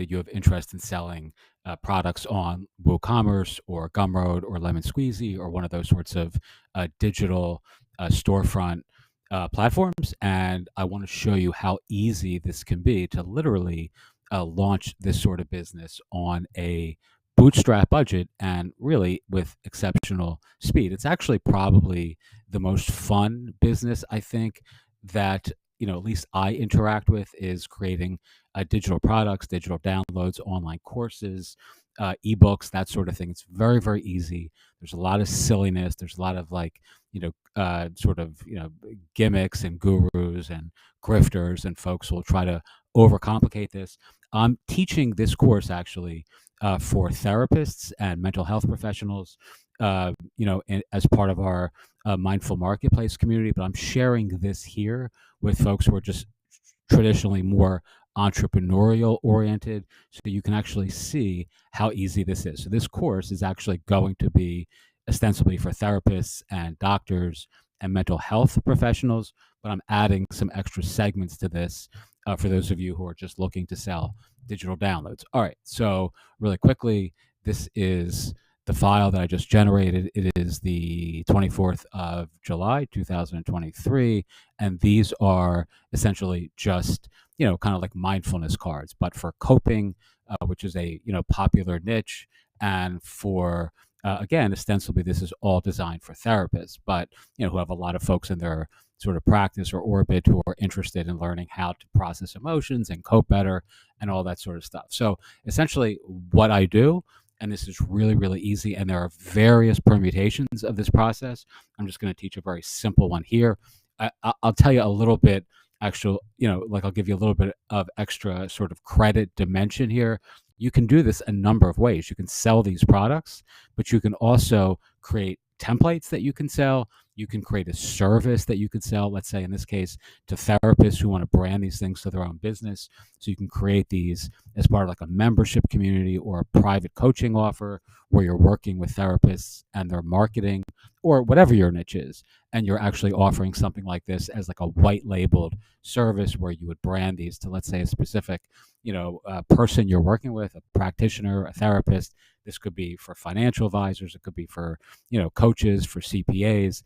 you have interest in selling products on WooCommerce or Gumroad or Lemon Squeezy or one of those sorts of digital storefront platforms. And I want to show you how easy this can be to literally launch this sort of business on a bootstrap budget and really with exceptional speed. It's actually probably the most fun business, I think, that at least I interact with, is creating digital products, digital downloads, online courses, ebooks, that sort of thing. It's very, very easy. There's a lot of silliness. There's a lot of sort of gimmicks and gurus and grifters and folks who will try to overcomplicate this. I'm teaching this course actually for therapists and mental health professionals, as part of our mindful marketplace community. But I'm sharing this here with folks who are just traditionally more entrepreneurial oriented, so you can actually see how easy this is. So this course is actually going to be ostensibly for therapists and doctors and mental health professionals, but I'm adding some extra segments to this for those of you who are just looking to sell digital downloads. All right, so really quickly, this is the file that I just generated. It is the 24th of July, 2023, and these are essentially just, kind of like mindfulness cards, but for coping, which is a, popular niche, and for again, ostensibly, this is all designed for therapists, but who have a lot of folks in their sort of practice or orbit who are interested in learning how to process emotions and cope better and all that sort of stuff. So essentially, what I do, and this is really, really easy, and there are various permutations of this process. I'm just going to teach a very simple one here. I'll tell you a little bit, actual, I'll give you a little bit of extra sort of credit dimension here. You can do this a number of ways. You can sell these products, but you can also create templates that you can sell. You can create a service that you could sell, let's say in this case, to therapists who want to brand these things to their own business. So you can create these as part of like a membership community or a private coaching offer where you're working with therapists and their marketing or whatever your niche is. And you're actually offering something like this as like a white labeled service where you would brand these to, let's say, a specific, person you're working with, a practitioner, a therapist. This could be for financial advisors. It could be for, coaches, for CPAs.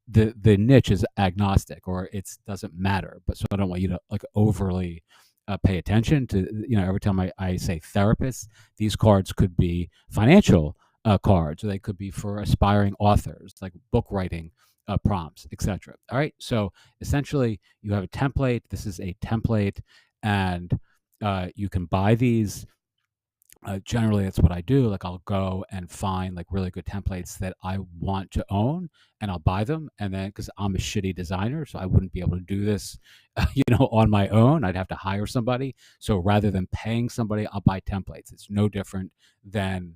The niche is agnostic, or it doesn't matter. But so I don't want you to like overly pay attention to, every time I say therapists, these cards could be financial cards, or they could be for aspiring authors, like book writing prompts, etc. All right. So essentially, you have a template. This is a template, and you can buy these. Generally, that's what I do. Like, I'll go and find like really good templates that I want to own, and I'll buy them. And then, because I'm a shitty designer, so I wouldn't be able to do this, on my own. I'd have to hire somebody. So rather than paying somebody, I'll buy templates. It's no different than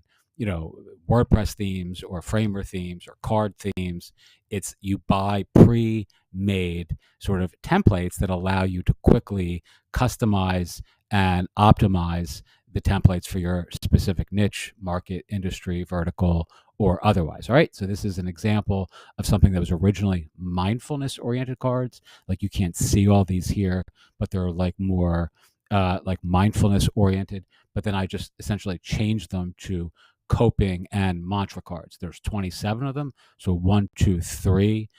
WordPress themes or Framer themes or card themes. It's you buy pre-made sort of templates that allow you to quickly customize and optimize the templates for your specific niche, market, industry, vertical, or otherwise. All right. So this is an example of something that was originally mindfulness oriented cards. Like, you can't see all these here, but they're like more like mindfulness oriented. But then I just essentially changed them to coping and mantra cards. There's 27 of them. So 1, 2, 3.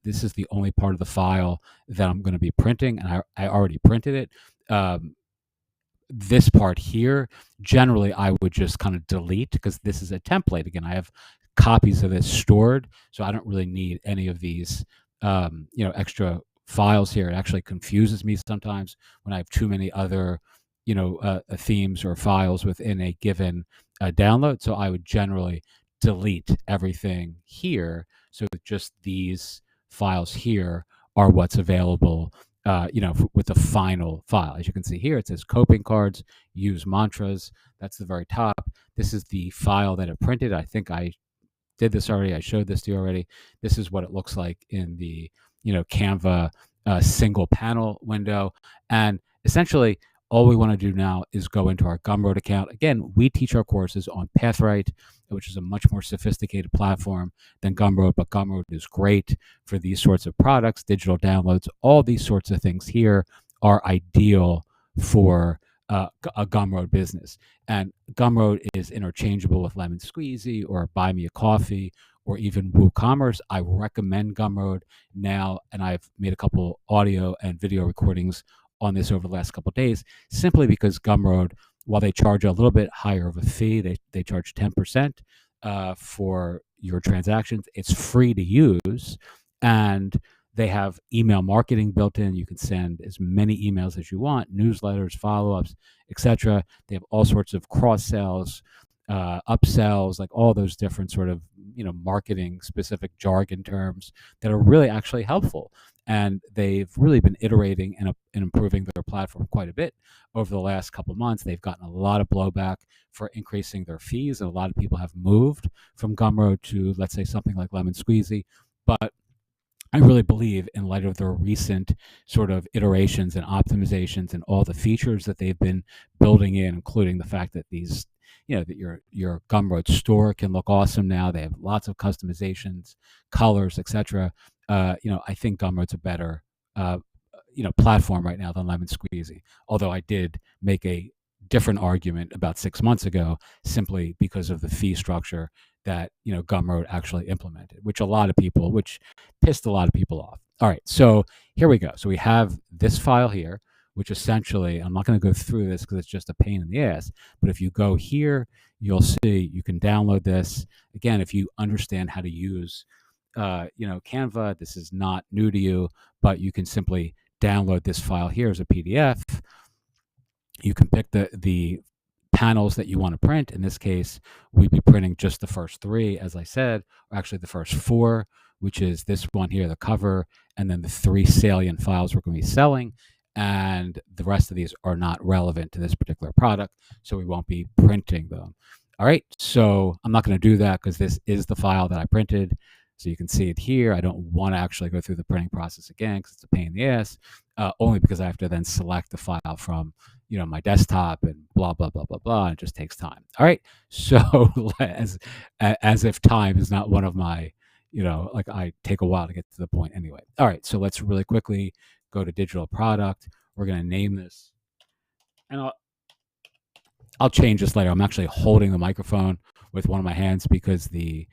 This is the only part of the file that I'm going to be printing, and I already printed it. This part here, generally I would just kind of delete, because this is a template. Again, I have copies of this stored, so I don't really need any of these, extra files here. It actually confuses me sometimes when I have too many other, themes or files within a given download. So I would generally delete everything here, so that just these files here are what's available with the final file. As you can see here, it says coping cards, use mantras. That's the very top. This is the file that it printed. I think I did this already. I showed this to you already. This is what it looks like in the, Canva single panel window. And essentially, all we want to do now is go into our Gumroad account. Again, we teach our courses on Pathright, which is a much more sophisticated platform than Gumroad, but Gumroad is great for these sorts of products, digital downloads. All these sorts of things here are ideal for a Gumroad business. And Gumroad is interchangeable with Lemon Squeezy or Buy Me a Coffee or even WooCommerce. I recommend Gumroad now, and I've made a couple audio and video recordings on this over the last couple of days, simply because Gumroad, while they charge a little bit higher of a fee, they charge 10% for your transactions. It's free to use, and they have email marketing built in. You can send as many emails as you want, newsletters, follow-ups, etc. They have all sorts of cross sells, upsells, like all those different sort of marketing specific jargon terms that are really actually helpful. And they've really been iterating and improving their platform quite a bit over the last couple of months. They've gotten a lot of blowback for increasing their fees, and a lot of people have moved from Gumroad to, let's say, something like Lemon Squeezy. But I really believe, in light of their recent sort of iterations and optimizations and all the features that they've been building in, including the fact that that your Gumroad store can look awesome now. They have lots of customizations, colors, etc. I think Gumroad's a better platform right now than Lemon Squeezy. Although I did make a different argument about 6 months ago, simply because of the fee structure that Gumroad actually implemented, which pissed a lot of people off. All right, so here we go. So we have this file here, which essentially, I'm not going to go through this because it's just a pain in the ass, but if you go here, you'll see you can download this. Again, if you understand how to use Canva, this is not new to you, but you can simply download this file here as a PDF. You can pick the panels that you want to print. In this case, we'd be printing just the first 3, as I said, or actually the first 4, which is this one here, the cover, and then the 3 salient files we're going to be selling. And the rest of these are not relevant to this particular product, so we won't be printing them. All right, so I'm not going to do that because this is the file that I printed. So you can see it here. I don't want to actually go through the printing process again because it's a pain in the ass, only because I have to then select the file from my desktop and blah, blah, blah, blah, blah. It just takes time. All right. So as if time is not one of my, like I take a while to get to the point anyway. All right. So let's really quickly go to digital product. We're going to name this, and I'll change this later. I'm actually holding the microphone with one of my hands because the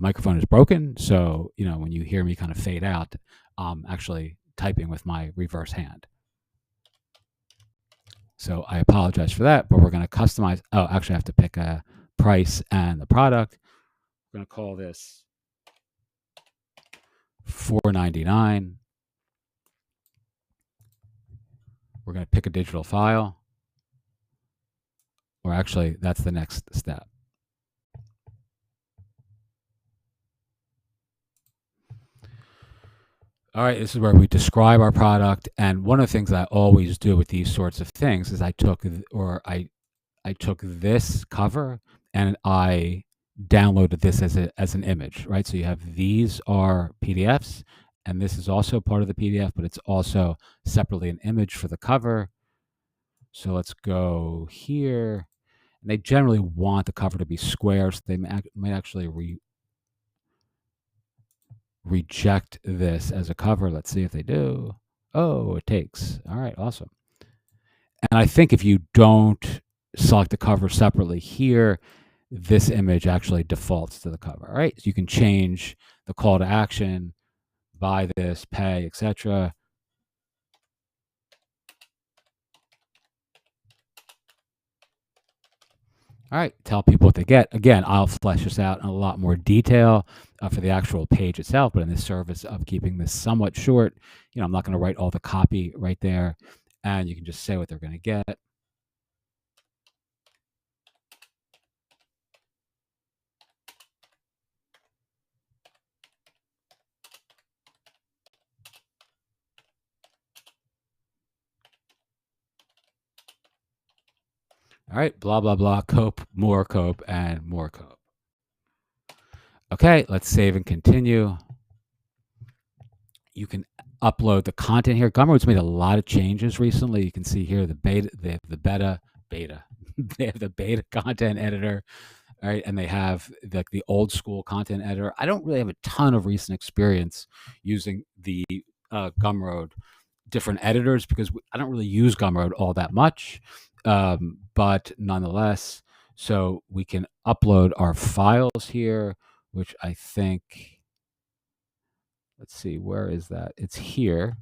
microphone is broken. So, when you hear me kind of fade out, I'm actually typing with my reverse hand. So I apologize for that, but we're going to customize. Oh, actually, I have to pick a price and the product. We're going to call this $4.99. We're going to pick a digital file. Or actually, that's the next step. All right, this is where we describe our product. And one of the things I always do with these sorts of things is I took this cover and I downloaded this as an image, right? So you have, these are PDFs, and this is also part of the PDF, but it's also separately an image for the cover. So let's go here. And they generally want the cover to be square, so they might actually reject this as a cover. Let's see if they do. Oh, it takes. All right, awesome. And I think if you don't select the cover separately here, this image actually defaults to the cover. All right, so you can change the call to action, buy this, pay, etc. All right, tell people what they get. Again, I'll flesh this out in a lot more detail for the actual page itself, but in the service of keeping this somewhat short, I'm not going to write all the copy right there, and you can just say what they're going to get. All right, blah, blah, blah, cope, and more cope. Okay, let's save and continue. You can upload the content here. Gumroad's made a lot of changes recently. You can see here the beta, they have the beta. They have the beta content editor, right? And they have the old school content editor. I don't really have a ton of recent experience using the Gumroad different editors because I don't really use Gumroad all that much. but nonetheless, so we can upload our files here, which I think, let's see, where is that? It's here.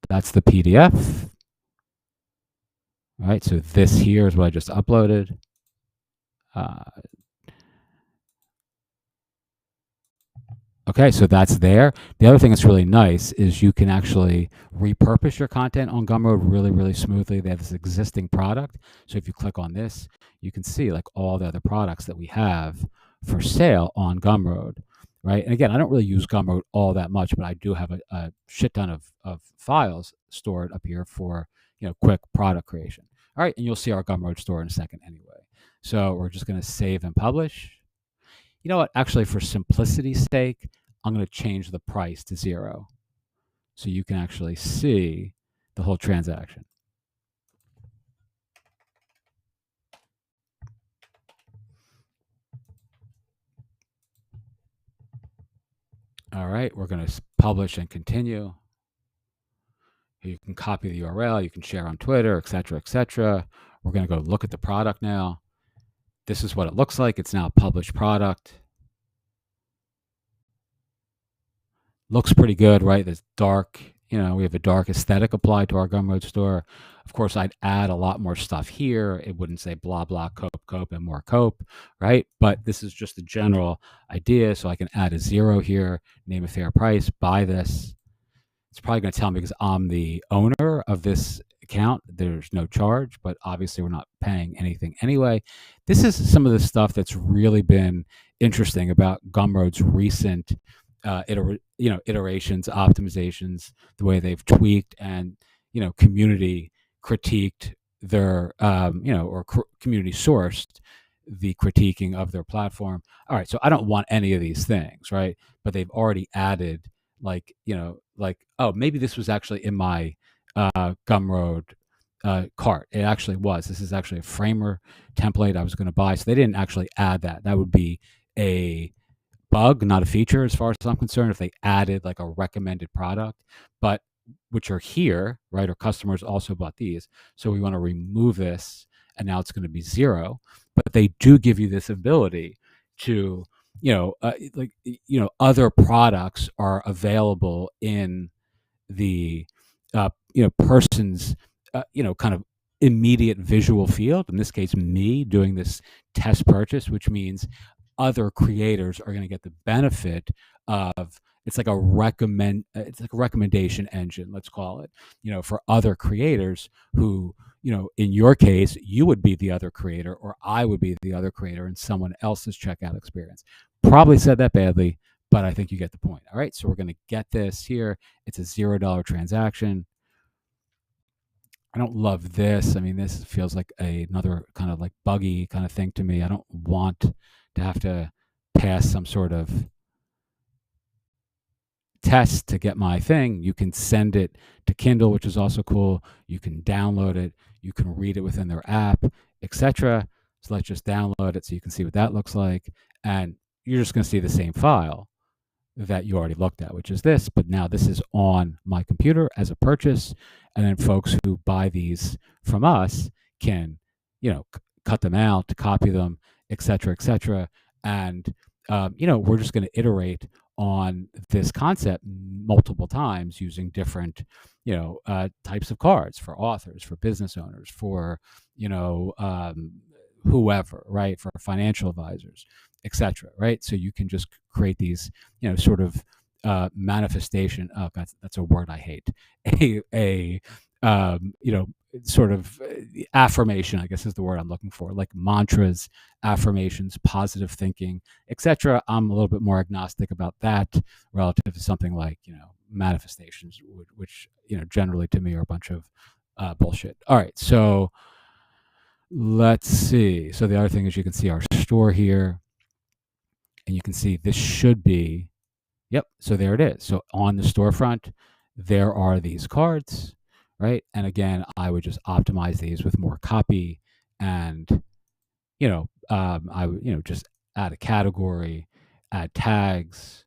That's the PDF. All right, so this here is what I just uploaded. Uh, Okay, so that's there. The other thing that's really nice is you can actually repurpose your content on Gumroad really, really smoothly. They have this existing product. So if you click on this, you can see like all the other products that we have for sale on Gumroad, right? And again, I don't really use Gumroad all that much, but I do have a shit ton of files stored up here for, quick product creation. All right, and you'll see our Gumroad store in a second anyway. So we're just going to save and publish. You know what? Actually, for simplicity's sake, I'm going to change the price to 0 so you can actually see the whole transaction. All right, we're going to publish and continue. You can copy the URL, you can share on Twitter, et cetera, et cetera. We're going to go look at the product now. This is what it looks like. It's now a published product. Looks pretty good, right? This dark, we have a dark aesthetic applied to our Gumroad store. Of course, I'd add a lot more stuff here. It wouldn't say blah, blah, cope, and more cope, right? But this is just a general idea. So I can add a 0 here, name a fair price, buy this. It's probably going to tell me because I'm the owner of this account. There's no charge, but obviously we're not paying anything anyway. This is some of the stuff that's really been interesting about Gumroad's recent iterations, optimizations, the way they've tweaked and community critiqued their community sourced the critiquing of their platform. All right, so I don't want any of these things, right? But they've already added like oh, maybe this was actually in my Gumroad cart. It actually was. This is actually a framer template I was going to buy, so they didn't actually add that. That would be a bug, not a feature as far as I'm concerned, if they added like a recommended product, but which are here, right? Our customers also bought these. So we want to remove this and now it's going to be 0. But they do give you this ability to, other products are available in the, person's, kind of immediate visual field. In this case, me doing this test purchase, which means other creators are going to get the benefit of it's like a recommendation engine, let's call it, for other creators who, in your case, you would be the other creator or I would be the other creator in someone else's checkout experience. Probably said that badly, but I think you get the point. All right, so we're going to get this here. It's a $0 transaction. I don't love this. I mean, this feels like another kind of like buggy kind of thing to me. I don't want to have to pass some sort of test to get my thing. You can send it to Kindle, which is also cool. You can download it. You can read it within their app, etc. So let's just download it so you can see what that looks like. And you're just going to see the same file that you already looked at, which is this, but now this is on my computer as a purchase. And then folks who buy these from us can, cut them out, copy them, et cetera, and, we're just going to iterate on this concept multiple times using different, types of cards for authors, for business owners, for, whoever, right, for financial advisors, etc. Right, so you can just create these, sort of manifestation. Oh, that's a word I hate. A sort of affirmation, I guess is the word I'm looking for, like mantras, affirmations, positive thinking, etc. I'm a little bit more agnostic about that relative to something like manifestations, which generally to me are a bunch of bullshit. All right, so let's see. So the other thing is you can see our store here, and you can see this should be, yep, so there it is. So on the storefront, there are these cards, right? And again, I would just optimize these with more copy and, I would, just add a category, add tags,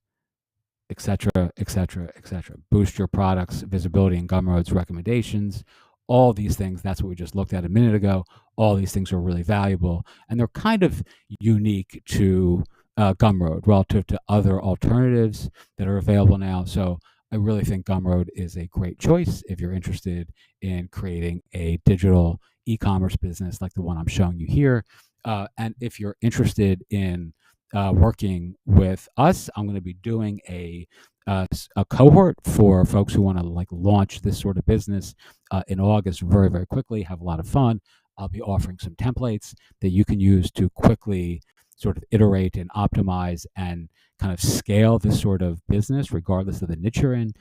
et cetera, et cetera, et cetera. Boost your product's visibility in Gumroad's recommendations. All these things, that's what we just looked at a minute ago. All these things are really valuable, and they're kind of unique to Gumroad relative to other alternatives that are available now. So I really think Gumroad is a great choice if you're interested in creating a digital e-commerce business like the one I'm showing you here. And if you're interested in working with us, I'm going to be doing a cohort for folks who want to like launch this sort of business in August very, very quickly, have a lot of fun. I'll be offering some templates that you can use to quickly sort of iterate and optimize and kind of scale this sort of business, regardless of the niche you're in.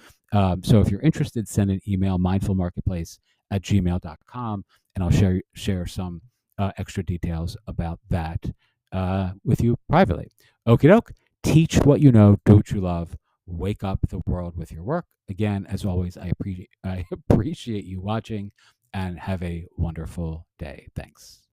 So if you're interested, send an email, mindfulmarketplace@gmail.com, and I'll share some extra details about that with you privately. Okie doke. Teach what you know, do what you love, wake up the world with your work. Again, as always, I appreciate you watching and have a wonderful day. Thanks.